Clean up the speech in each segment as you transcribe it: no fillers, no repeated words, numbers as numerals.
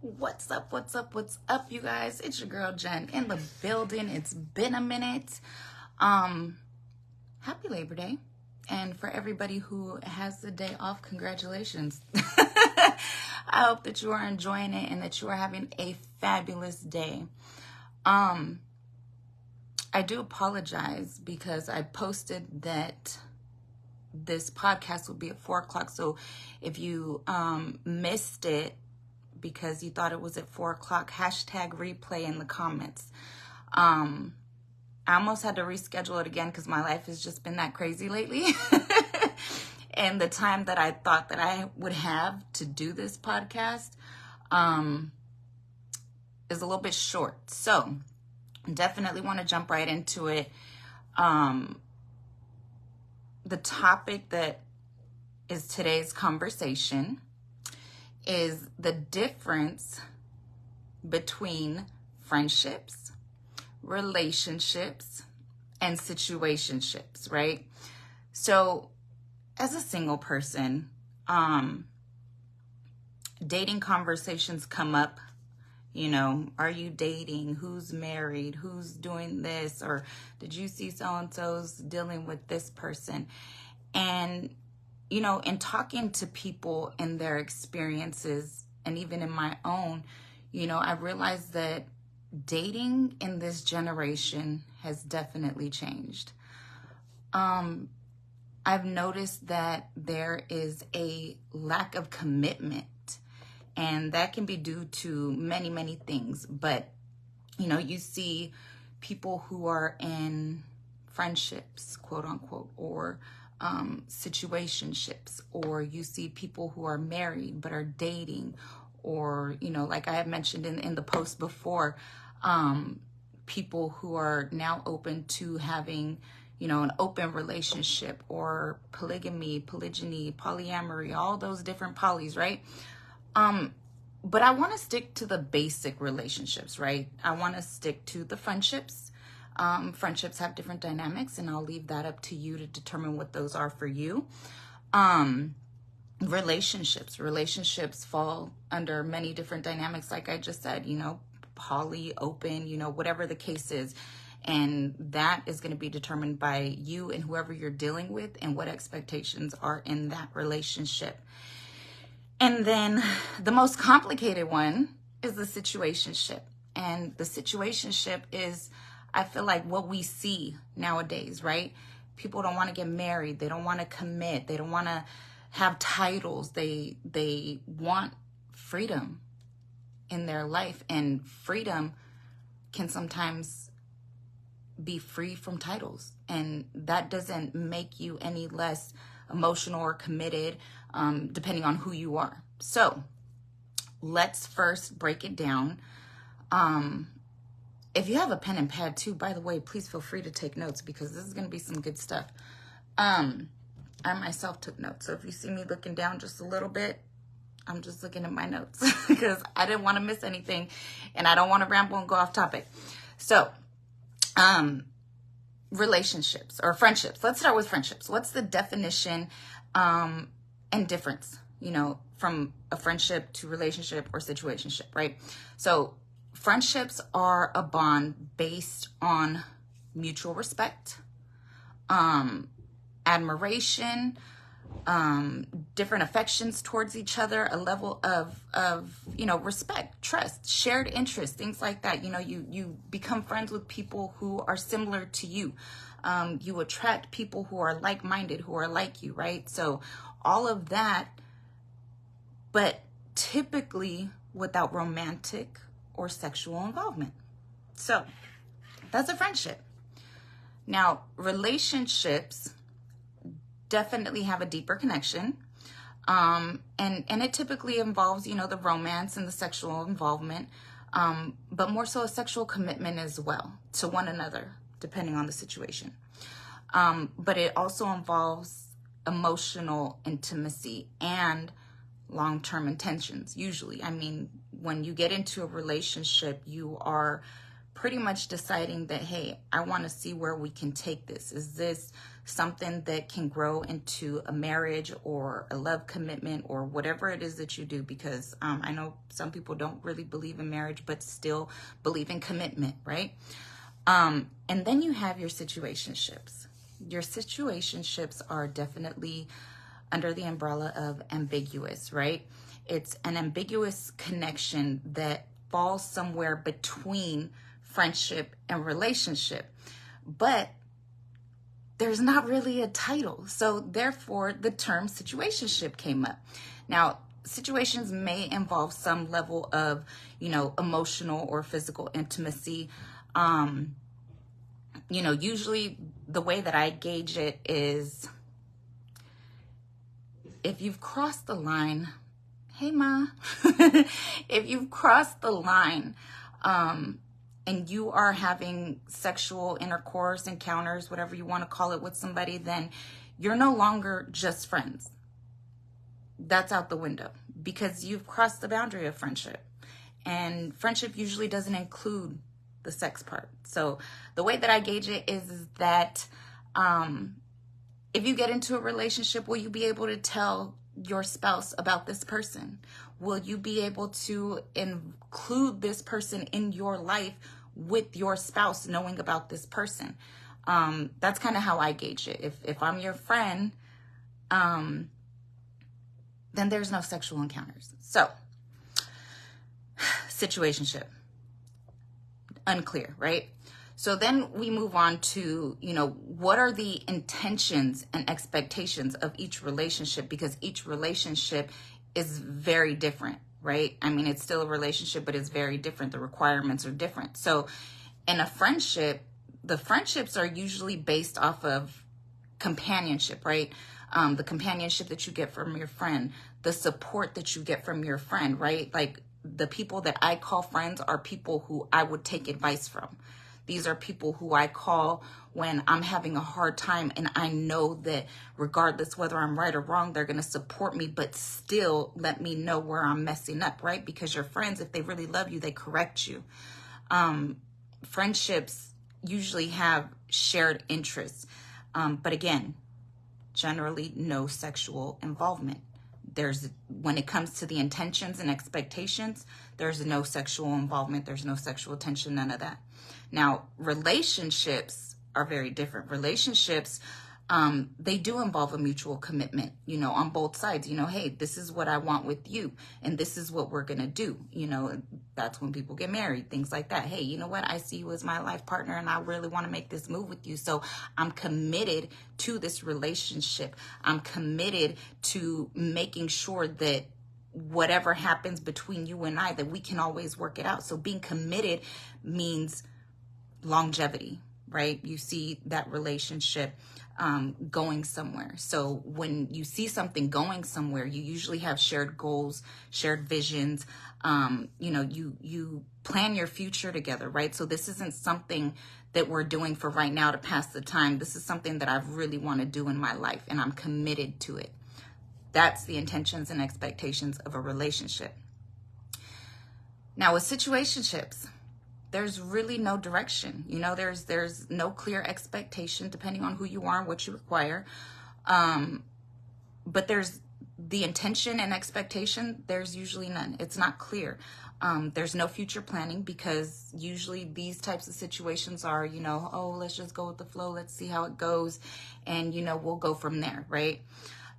What's up? What's up? What's up, you guys? It's your girl Jen in the building. It's been a minute. Happy Labor Day. And for everybody who has the day off, congratulations. I hope that you are enjoying it and that you are having a fabulous day. I do apologize because I posted that this podcast will be at 4 o'clock. So if you missed it, because you thought it was at 4 o'clock, hashtag replay in the comments. I almost had to reschedule it again because my life has just been that crazy lately. And the time that I thought that I would have to do this podcast is a little bit short. So definitely want to jump right into it. The topic that is today's conversation is the difference between friendships, relationships, and situationships, right? So as a single person, dating conversations come up. You know, are you dating? Who's married? Who's doing this? Or did you see so-and-so's dealing with this person? And you know, in talking to people and their experiences, and even in my own, you know, I realized that dating in this generation has definitely changed. I've noticed that there is a lack of commitment, and that can be due to many, many things. But, you know, you see people who are in friendships, quote unquote, or situationships, or you see people who are married but are dating, or, you know, like I have mentioned in the post before, people who are now open to having, you know, an open relationship, or polygamy, polygyny, polyamory, all those different polys, right? But I want to stick to the basic relationships, right? I want to stick to the friendships. Friendships have different dynamics, and I'll leave that up to you to determine what those are for you. Relationships fall under many different dynamics, like I just said, you know, poly, open, you know, whatever the case is. And that is going to be determined by you and whoever you're dealing with and what expectations are in that relationship. And then the most complicated one is the situationship. And the situationship is, I feel like, what we see nowadays, right? People don't want to get married. They don't want to commit. They don't want to have titles. They want freedom in their life. And freedom can sometimes be free from titles. And that doesn't make you any less emotional or committed, depending on who you are. So let's first break it down. If you have a pen and pad too, by the way, please feel free to take notes, because this is going to be some good stuff. I myself took notes. So if you see me looking down just a little bit, I'm just looking at my notes because I didn't want to miss anything, and I don't want to ramble and go off topic. So, relationships or friendships. Let's start with friendships. What's the definition and difference, you know, from a friendship to relationship or situationship, right? So friendships are a bond based on mutual respect, admiration, different affections towards each other, a level of, you know, respect, trust, shared interests, things like that. You know, you become friends with people who are similar to you. You attract people who are like-minded, who are like you, right? So all of that, but typically without romantic or sexual involvement. So that's a friendship. Now, relationships definitely have a deeper connection. And it typically involves, you know, the romance and the sexual involvement, but more so a sexual commitment as well to one another, depending on the situation. But it also involves emotional intimacy and long-term intentions, usually. I mean, when you get into a relationship, you are pretty much deciding that, hey, I want to see where we can take this. Is this something that can grow into a marriage or a love commitment or whatever it is that you do, because I know some people don't really believe in marriage but still believe in commitment, right? And then you have your situationships. Your situationships are definitely under the umbrella of ambiguous, right? It's an ambiguous connection that falls somewhere between friendship and relationship, but there's not really a title. So therefore, the term situationship came up. Now, situations may involve some level of, emotional or physical intimacy. Usually the way that I gauge it is, if you've crossed the line, hey ma, if you've crossed the line, and you are having sexual intercourse, encounters, whatever you want to call it, with somebody, then you're no longer just friends. That's out the window, because you've crossed the boundary of friendship. And friendship usually doesn't include the sex part. So the way that I gauge it is that if you get into a relationship, will you be able to tell your spouse about this person? Will you be able to include this person in your life with your spouse knowing about this person? That's kind of how I gauge it. If I'm your friend, then there's no sexual encounters. So, situationship, unclear, right? So then we move on to, what are the intentions and expectations of each relationship? Because each relationship is very different, right? I mean, it's still a relationship, but it's very different. The requirements are different. So in a friendship, the friendships are usually based off of companionship, right? The companionship that you get from your friend, the support that you get from your friend, right? Like, the people that I call friends are people who I would take advice from. These are people who I call when I'm having a hard time, and I know that regardless whether I'm right or wrong, they're going to support me, but still let me know where I'm messing up, right? Because your friends, if they really love you, they correct you. Friendships usually have shared interests, but again, generally no sexual involvement. When it comes to the intentions and expectations, there's no sexual involvement, there's no sexual attention, none of that. Now, relationships are very different. Relationships, they do involve a mutual commitment, on both sides. Hey, this is what I want with you, and this is what we're going to do. That's when people get married, things like that. Hey, you know what? I see you as my life partner, and I really want to make this move with you. So I'm committed to this relationship. I'm committed to making sure that whatever happens between you and I, that we can always work it out. So being committed means longevity, right? You see that relationship going somewhere. So when you see something going somewhere, you usually have shared goals, shared visions. You plan your future together, right? So this isn't something that we're doing for right now to pass the time. This is something that I really want to do in my life, and I'm committed to it. That's the intentions and expectations of a relationship. Now, with situationships, there's really no direction. There's no clear expectation depending on who you are and what you require. But there's the intention and expectation. There's usually none. It's not clear. There's no future planning, because usually these types of situations are, oh, let's just go with the flow. Let's see how it goes. And, we'll go from there, right?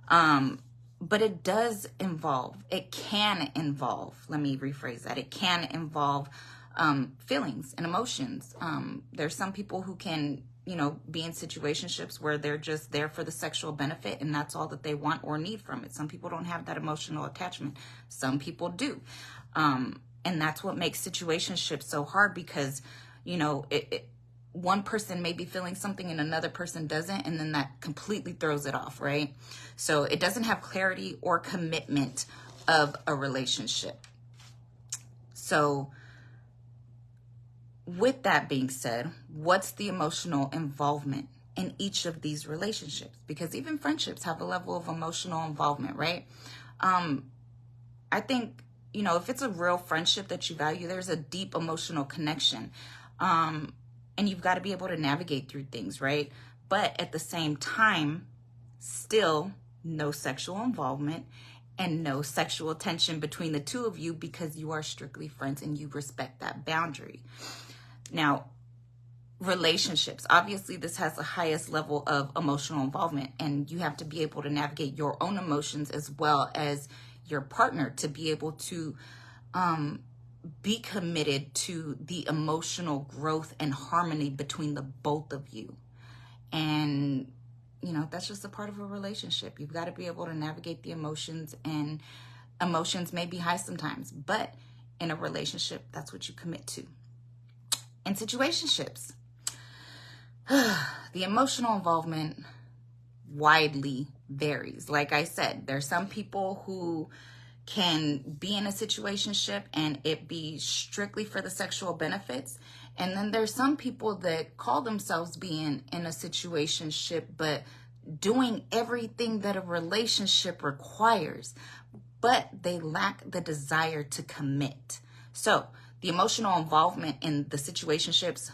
But it can involve, let me rephrase that. It can involve feelings and emotions. There's some people who can, be in situationships where they're just there for the sexual benefit, and that's all that they want or need from it. Some people don't have that emotional attachment. Some people do. And that's what makes situationships so hard, because, one person may be feeling something and another person doesn't, and then that completely throws it off, right? So it doesn't have clarity or commitment of a relationship. So with that being said, what's the emotional involvement in each of these relationships? Because even friendships have a level of emotional involvement, right? I think, if it's a real friendship that you value, there's a deep emotional connection. And you've got to be able to navigate through things, right? but at the same time, still no sexual involvement and no sexual tension between the two of you, because you are strictly friends and you respect that boundary. Now, relationships, obviously this has the highest level of emotional involvement, and you have to be able to navigate your own emotions as well as your partner to be able to be committed to the emotional growth and harmony between the both of you. And that's just a part of a relationship. You've got to be able to navigate the emotions, and emotions may be high sometimes, but in a relationship, that's what you commit to. In situationships, the emotional involvement widely varies. Like I said, there's some people who can be in a situationship and it be strictly for the sexual benefits. And then there's some people that call themselves being in a situationship, but doing everything that a relationship requires, but they lack the desire to commit. So the emotional involvement in the situationships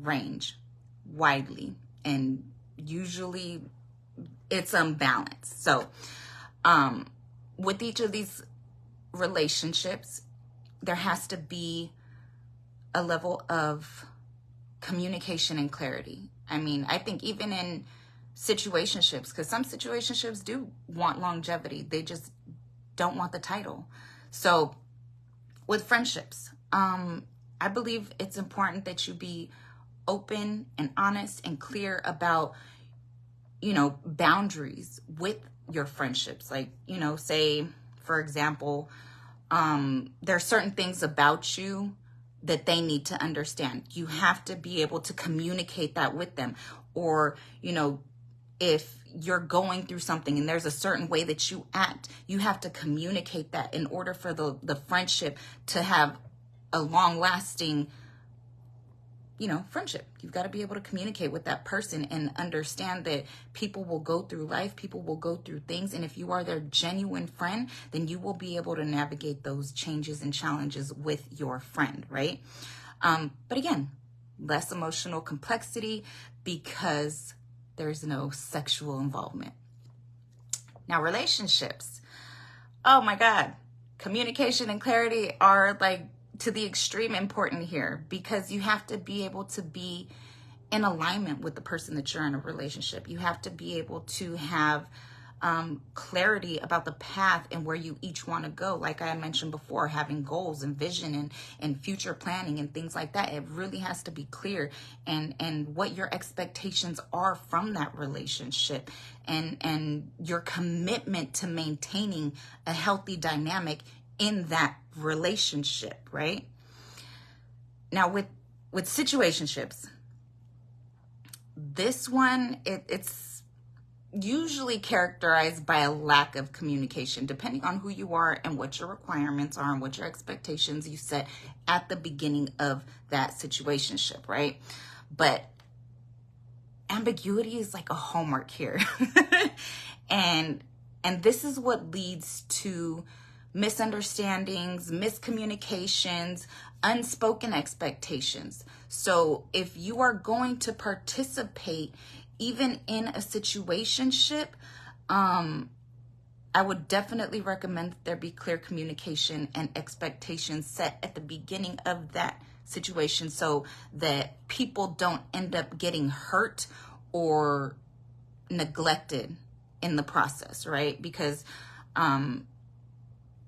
range widely, and usually it's unbalanced. So with each of these relationships, there has to be a level of communication and clarity. I mean, I think even in situationships, because some situationships do want longevity, they just don't want the title. So with friendships, I believe it's important that you be open and honest and clear about, boundaries with your friendships. Like, say, for example, there are certain things about you that they need to understand. You have to be able to communicate that with them. Or, if you're going through something and there's a certain way that you act, you have to communicate that in order for the friendship to have a long-lasting, friendship. You've got to be able to communicate with that person and understand that people will go through life, people will go through things, and if you are their genuine friend, then you will be able to navigate those changes and challenges with your friend, right? But again, less emotional complexity because there's no sexual involvement. Now, relationships. Oh my God. Communication and clarity are like to the extreme important here, because you have to be able to be in alignment with the person that you're in a relationship. You have to be able to have clarity about the path and where you each want to go. Like I mentioned before, having goals and vision and future planning and things like that. It really has to be clear, and what your expectations are from that relationship, and your commitment to maintaining a healthy dynamic in that relationship, right? Now with situationships, this one, it's usually characterized by a lack of communication, depending on who you are and what your requirements are and what your expectations you set at the beginning of that situationship, right? But ambiguity is like a hallmark here. and this is what leads to misunderstandings, miscommunications, unspoken expectations. So if you are going to participate even in a situationship, I would definitely recommend that there be clear communication and expectations set at the beginning of that situation, so that people don't end up getting hurt or neglected in the process, right? Because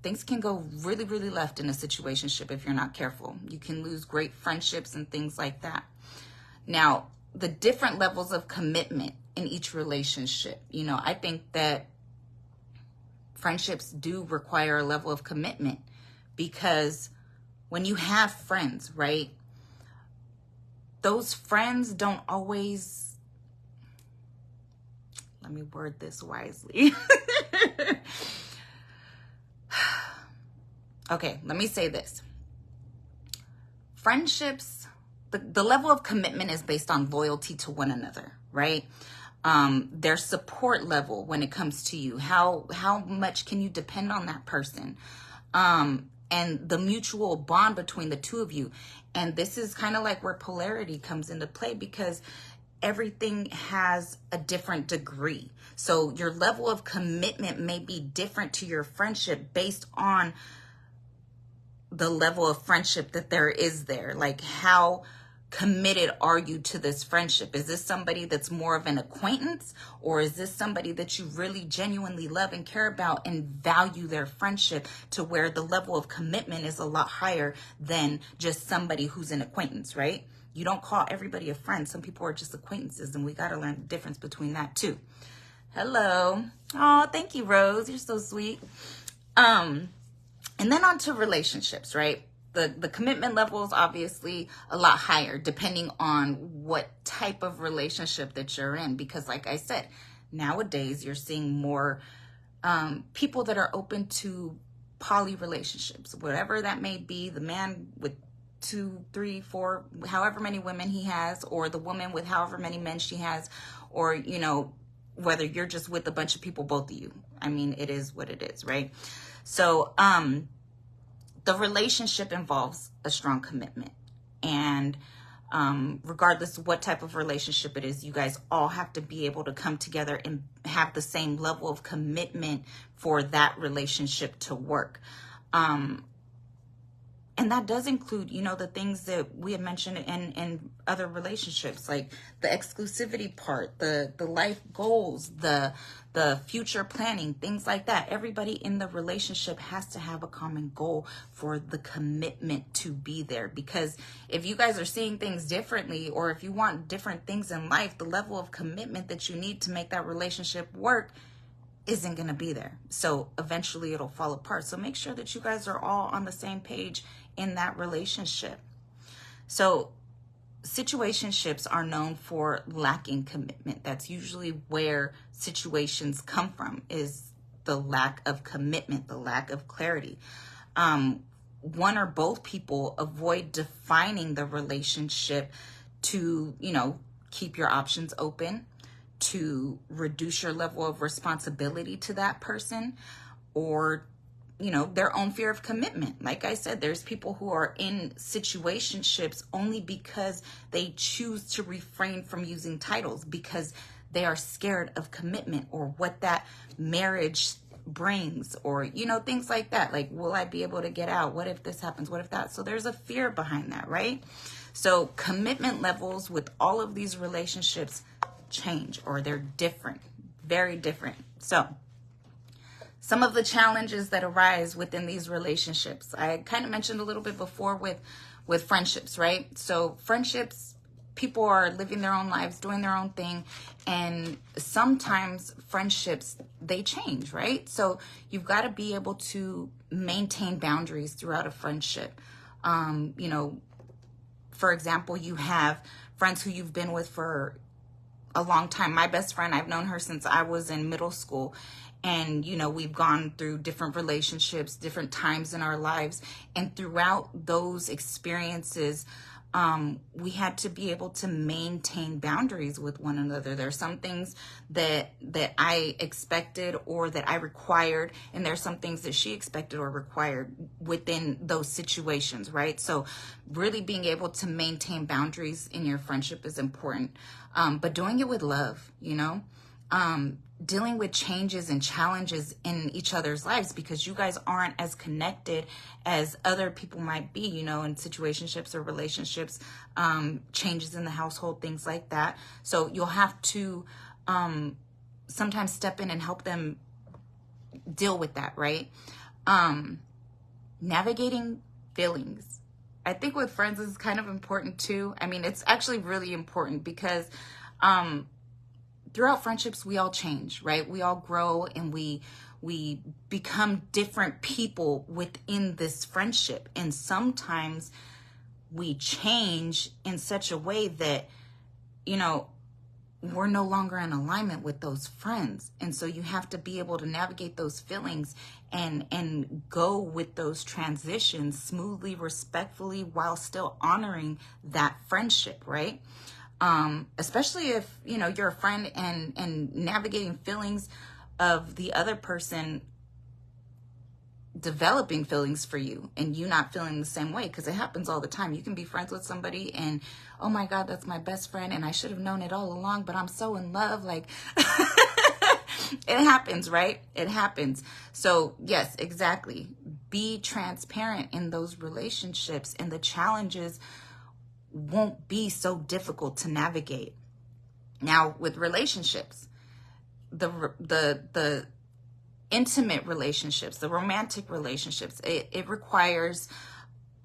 things can go really, really left in a situationship if you're not careful. You can lose great friendships and things like that. Now, the different levels of commitment in each relationship, I think that friendships do require a level of commitment, because when you have friends, right, those friends don't always, let me word this wisely. Okay, let me say this. Friendships, the level of commitment is based on loyalty to one another, right? Their support level when it comes to you. How much can you depend on that person? And the mutual bond between the two of you. And this is kind of like where polarity comes into play, because everything has a different degree. So your level of commitment may be different to your friendship based on the level of friendship that there is there. Like, how committed are you to this friendship? Is this somebody that's more of an acquaintance, or is this somebody that you really genuinely love and care about and value their friendship to where the level of commitment is a lot higher than just somebody who's an acquaintance, right? You don't call everybody a friend. Some people are just acquaintances, and we got to learn the difference between that too. Hello. Oh, thank you, Rose. You're so sweet. And then on to relationships, right? The commitment level is obviously a lot higher depending on what type of relationship that you're in. Because like I said, nowadays you're seeing more people that are open to poly relationships, whatever that may be. The man with 2, 3, 4, however many women he has, or the woman with however many men she has, or, you know, whether you're just with a bunch of people, both of you. I mean, it is what it is, right? So, the relationship involves a strong commitment, and regardless of what type of relationship it is, you guys all have to be able to come together and have the same level of commitment for that relationship to work. And that does include, you know, the things that we had mentioned in other relationships, like the exclusivity part, the life goals, the future planning, things like that. Everybody in the relationship has to have a common goal for the commitment to be there. Because if you guys are seeing things differently, or if you want different things in life, the level of commitment that you need to make that relationship work isn't going to be there. So eventually it'll fall apart. So make sure that you guys are all on the same page in that relationship. So situationships are known for lacking commitment. That's usually where situations come from, is the lack of commitment, the lack of clarity. One or both people avoid defining the relationship to, you know, keep your options open, to reduce your level of responsibility to that person, or, you know, their own fear of commitment. Like I said, there's people who are in situationships only because they choose to refrain from using titles, because they are scared of commitment or what that marriage brings, or, you know, things like that. Like, will I be able to get out? What if this happens? What if that? So there's a fear behind that, right? So commitment levels with all of these relationships change, or they're different, very different. So some of the challenges that arise within these relationships, I kind of mentioned a little bit before with friendships, right? So friendships, people are living their own lives, doing their own thing, and sometimes friendships, they change, right? So you've got to be able to maintain boundaries throughout a friendship. You know, for example, you have friends who you've been with for a long time. My best friend, I've known her since I was in middle school. And, you know, we've gone through different relationships, different times in our lives. And throughout those experiences, we had to be able to maintain boundaries with one another. There are some things that I expected or that I required, and there's some things that she expected or required within those situations, right? So really being able to maintain boundaries in your friendship is important, but doing it with love, you know? Dealing with changes and challenges in each other's lives, because you guys aren't as connected as other people might be, you know, in situationships or relationships, changes in the household, things like that. So you'll have to sometimes step in and help them deal with that, right? Navigating feelings. I think with friends is kind of important too. I mean, it's actually really important because throughout friendships, we all change, right? We all grow, and we become different people within this friendship. And sometimes we change in such a way that, you know, we're no longer in alignment with those friends. And so you have to be able to navigate those feelings and go with those transitions smoothly, respectfully, while still honoring that friendship, right? Especially if, you know, you're a friend and navigating feelings of the other person developing feelings for you and you not feeling the same way, because it happens all the time. You can be friends with somebody and, oh my God, that's my best friend and I should have known it all along, but I'm so in love. Like, it happens, right? It happens. So yes, exactly. Be transparent in those relationships, and the challenges won't be so difficult to navigate. Now, with relationships, the intimate relationships, the romantic relationships, it requires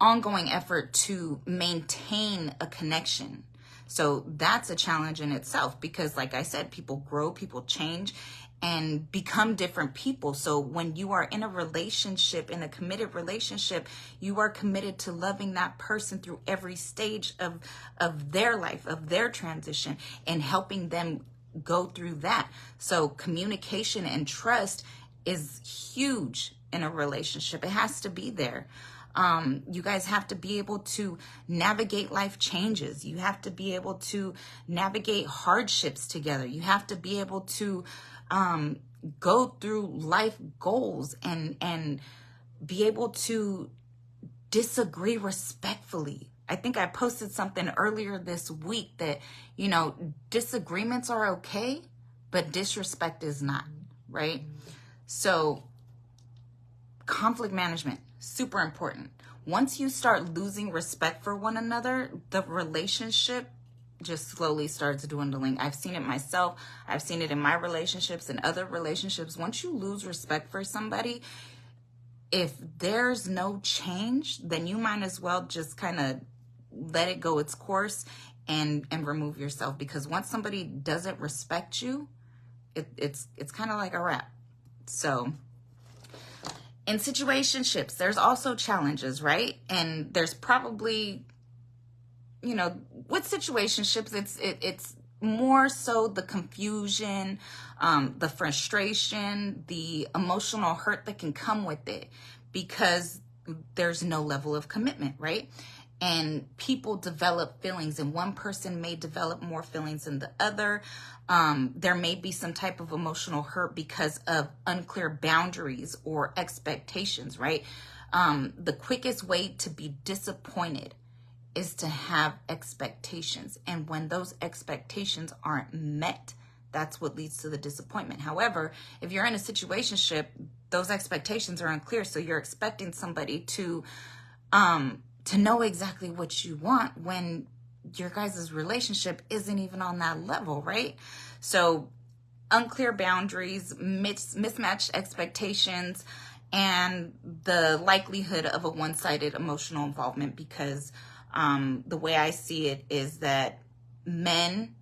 ongoing effort to maintain a connection. So that's a challenge in itself, because like I said, people grow, people change and become different people. So when you are in a relationship, in a committed relationship, you are committed to loving that person through every stage of their life, of their transition, and helping them go through that. So communication and trust is huge in a relationship. It has to be there. You guys have to be able to navigate life changes. You have to be able to navigate hardships together. You have to be able to go through life goals and be able to disagree respectfully. I think I posted something earlier this week that, disagreements are okay, but disrespect is not, right? So conflict management, super important. Once you start losing respect for one another, the relationship just slowly starts dwindling. I've seen it myself. I've seen it in my relationships and other relationships. Once you lose respect for somebody, if there's no change, then you might as well just kind of let it go its course and remove yourself. Because once somebody doesn't respect you, it's kind of like a wrap. So in situationships, there's also challenges, right? And there's probably, with situationships, it's more so the confusion, the frustration, the emotional hurt that can come with it, because there's no level of commitment, right? And people develop feelings, and one person may develop more feelings than the other. There may be some type of emotional hurt because of unclear boundaries or expectations, right? The quickest way to be disappointed is to have expectations. And when those expectations aren't met, that's what leads to the disappointment. However, if you're in a situationship, those expectations are unclear. So you're expecting somebody to know exactly what you want when your guys' relationship isn't even on that level, right? So unclear boundaries, mismatched expectations, and the likelihood of a one-sided emotional involvement, because the way I see it is that men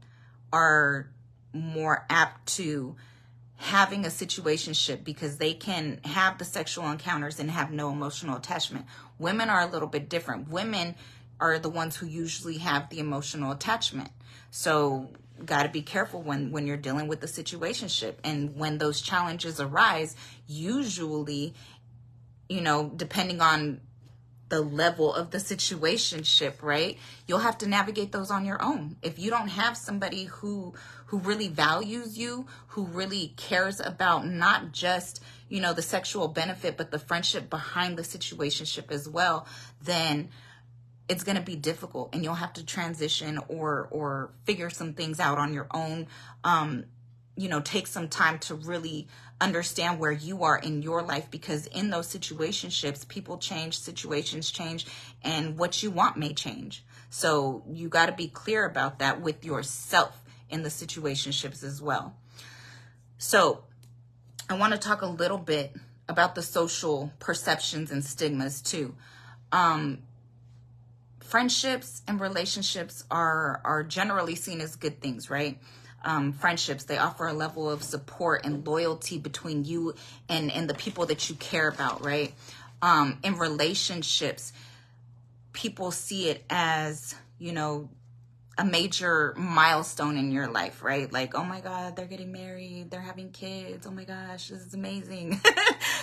are more apt to having a situationship because they can have the sexual encounters and have no emotional attachment. Women are a little bit different. Women are the ones who usually have the emotional attachment. So got to be careful when you're dealing with the situationship. And when those challenges arise, usually, depending on the level of the situationship, right? You'll have to navigate those on your own. If you don't have somebody who really values you, who really cares about not just, the sexual benefit, but the friendship behind the situationship as well, then it's going to be difficult, and you'll have to transition or figure some things out on your own. Take some time to really understand where you are in your life, because in those situationships, people change, situations change, and what you want may change. So you got to be clear about that with yourself in the situationships as well. So I want to talk a little bit about the social perceptions and stigmas too. Friendships and relationships are generally seen as good things, right? Friendships, they offer a level of support and loyalty between you and the people that you care about, right? In relationships, people see it as, a major milestone in your life, right? Like, oh my God, they're getting married, they're having kids. Oh my gosh, this is amazing.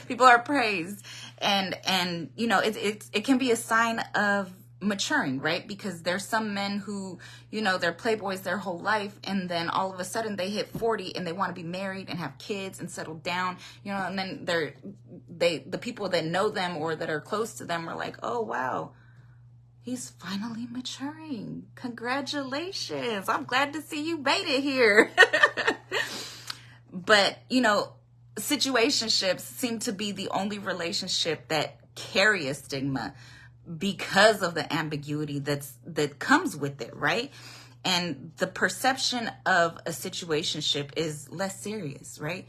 People are praised. And it can be a sign of maturing, right? Because there's some men who, they're playboys their whole life, and then all of a sudden they hit 40 and they want to be married and have kids and settle down, and then the people that know them or that are close to them are like, oh wow, he's finally maturing. Congratulations. I'm glad to see you made it here. But, situationships seem to be the only relationship that carry a stigma because of the ambiguity that comes with it, right? And the perception of a situationship is less serious, right?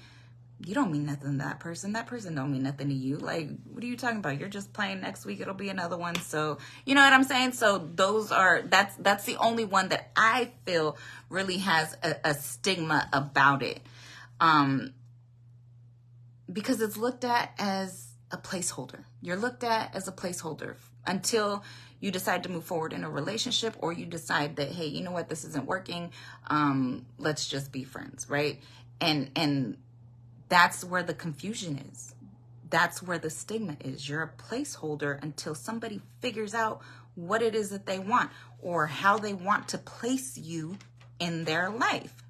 You don't mean nothing to that person. That person don't mean nothing to you. Like, what are you talking about? You're just playing. Next week it'll be another one. So, you know what I'm saying? So that's the only one that I feel really has a stigma about it. Because it's looked at as a placeholder. You're looked at as a placeholder until you decide to move forward in a relationship, or you decide that, hey, you know what, this isn't working. Let's just be friends, right? And that's where the confusion is. That's where the stigma is. You're a placeholder until somebody figures out what it is that they want or how they want to place you in their life.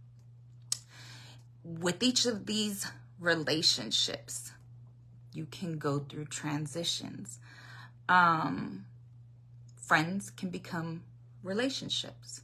With each of these relationships, you can go through transitions. Friends can become relationships.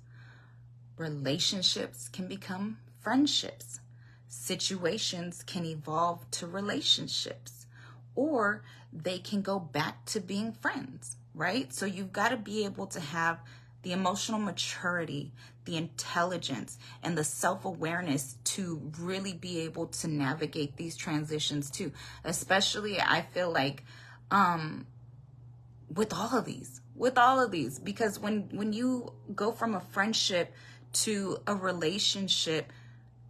Relationships can become friendships. Situations can evolve to relationships, or they can go back to being friends, right? So you've got to be able to have the emotional maturity, the intelligence, and the self-awareness to really be able to navigate these transitions too. Especially, I feel like, with all of these, because when you go from a friendship to a relationship,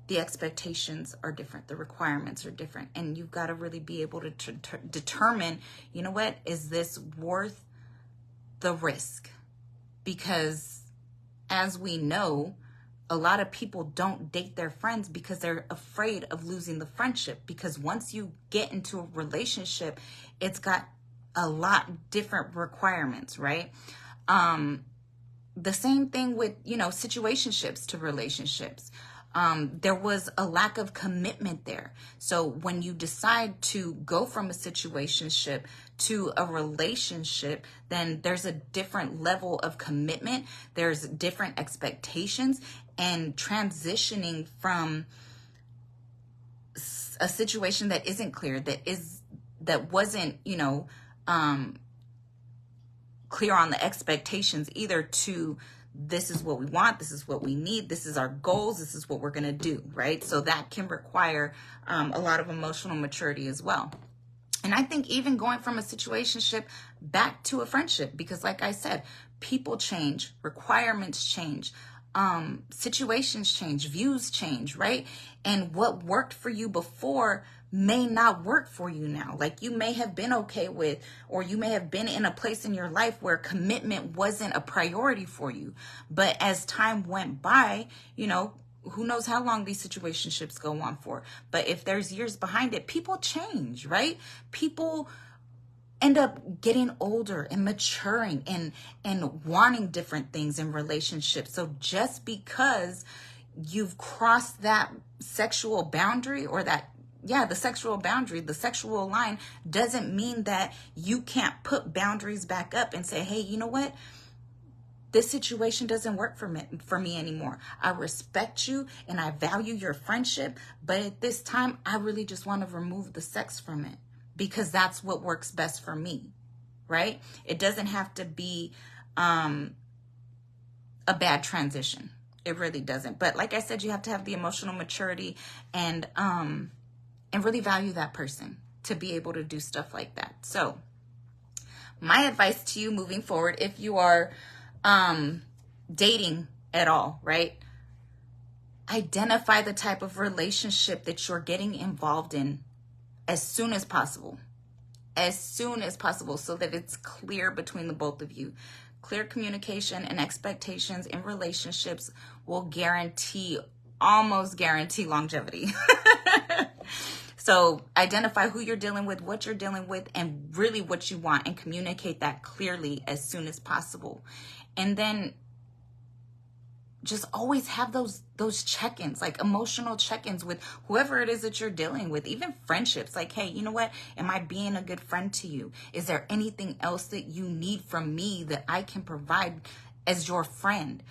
the expectations are different, the requirements are different, and you've got to really be able to determine, you know what, is this worth the risk? Because as we know, a lot of people don't date their friends because they're afraid of losing the friendship. Because once you get into a relationship, it's got a lot different requirements, right? The same thing with, situationships to relationships. There was a lack of commitment there. So when you decide to go from a situationship to a relationship, then there's a different level of commitment. There's different expectations, and transitioning from a situation that isn't clear, that wasn't, clear on the expectations either, to this is what we want, this is what we need, this is our goals, this is what we're going to do, right? So that can require a lot of emotional maturity as well. And I think even going from a situationship back to a friendship, because like I said, people change, requirements change, situations change, views change, right? And what worked for you before may not work for you now. Like, you may have been okay with, or you may have been in a place in your life where commitment wasn't a priority for you. But as time went by, who knows how long these situationships go on for. But if there's years behind it, people change, right? People end up getting older and maturing and wanting different things in relationships. So just because you've crossed that sexual boundary, or the sexual boundary, the sexual line, doesn't mean that you can't put boundaries back up and say, hey, you know what? This situation doesn't work for me anymore. I respect you and I value your friendship, but at this time, I really just want to remove the sex from it, because that's what works best for me, right? It doesn't have to be a bad transition. It really doesn't. But like I said, you have to have the emotional maturity and really value that person to be able to do stuff like that. So my advice to you moving forward, if you are dating at all, right? Identify the type of relationship that you're getting involved in as soon as possible, so that it's clear between the both of you. Clear communication and expectations in relationships will almost guarantee longevity. So identify who you're dealing with, what you're dealing with, and really what you want, and communicate that clearly as soon as possible. And then just always have those check-ins, like emotional check-ins with whoever it is that you're dealing with, even friendships. Like, hey, you know what? Am I being a good friend to you? Is there anything else that you need from me that I can provide as your friend?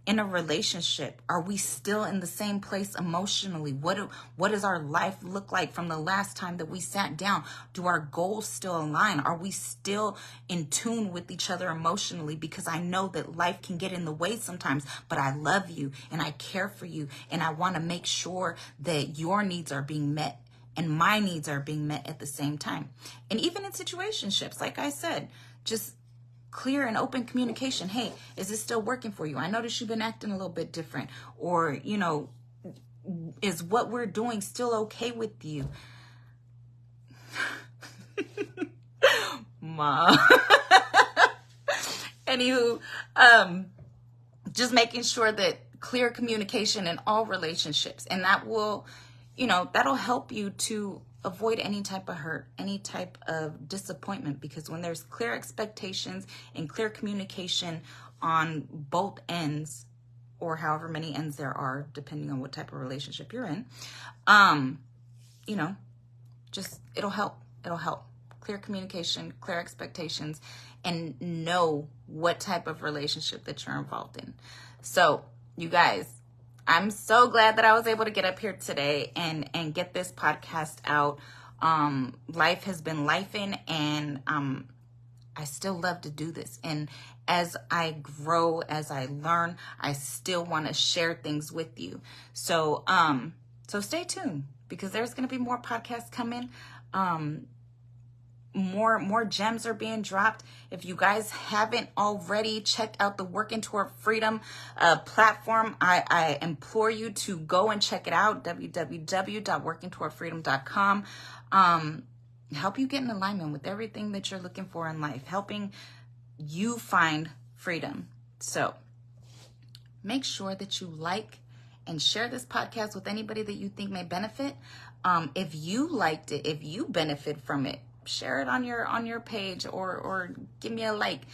In a relationship, are we still in the same place emotionally? What does our life look like from the last time that we sat down? Do our goals still align? Are we still in tune with each other emotionally? Because I know that life can get in the way sometimes, but I love you and I care for you, and I want to make sure that your needs are being met and my needs are being met at the same time. And even in situationships, like I said, just clear and open communication. Hey, is this still working for you? I noticed you've been acting a little bit different. Or, is what we're doing still okay with you? Mom. Anywho, just making sure that clear communication in all relationships, and that will, that'll help you to avoid any type of hurt, any type of disappointment, because when there's clear expectations and clear communication on both ends, or however many ends there are, depending on what type of relationship you're in, just it'll help. Clear communication, clear expectations, and know what type of relationship that you're involved in. So, you guys, I'm so glad that I was able to get up here today and get this podcast out. Life has been lifing, and I still love to do this. And as I grow, as I learn, I still want to share things with you. So stay tuned, because there's going to be more podcasts coming. More gems are being dropped. If you guys haven't already checked out the Working Toward Freedom platform, I implore you to go and check it out, www.workingtowardfreedom.com. Help you get in alignment with everything that you're looking for in life, helping you find freedom. So make sure that you like and share this podcast with anybody that you think may benefit. If you liked it, if you benefit from it, share it on your page, or give me a like.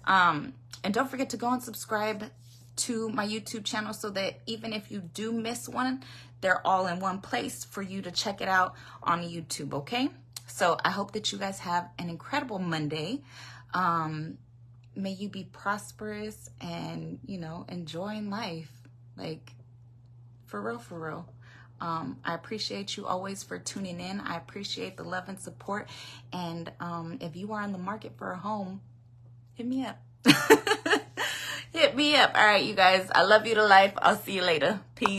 And don't forget to go and subscribe to my YouTube channel, so that even if you do miss one, they're all in one place for you to check it out on YouTube, okay? So I hope that you guys have an incredible Monday. May you be prosperous and, enjoying life. Like, for real. I appreciate you always for tuning in. I appreciate the love and support. And if you are in the market for a home, hit me up. Hit me up. All right, you guys. I love you to life. I'll see you later. Peace.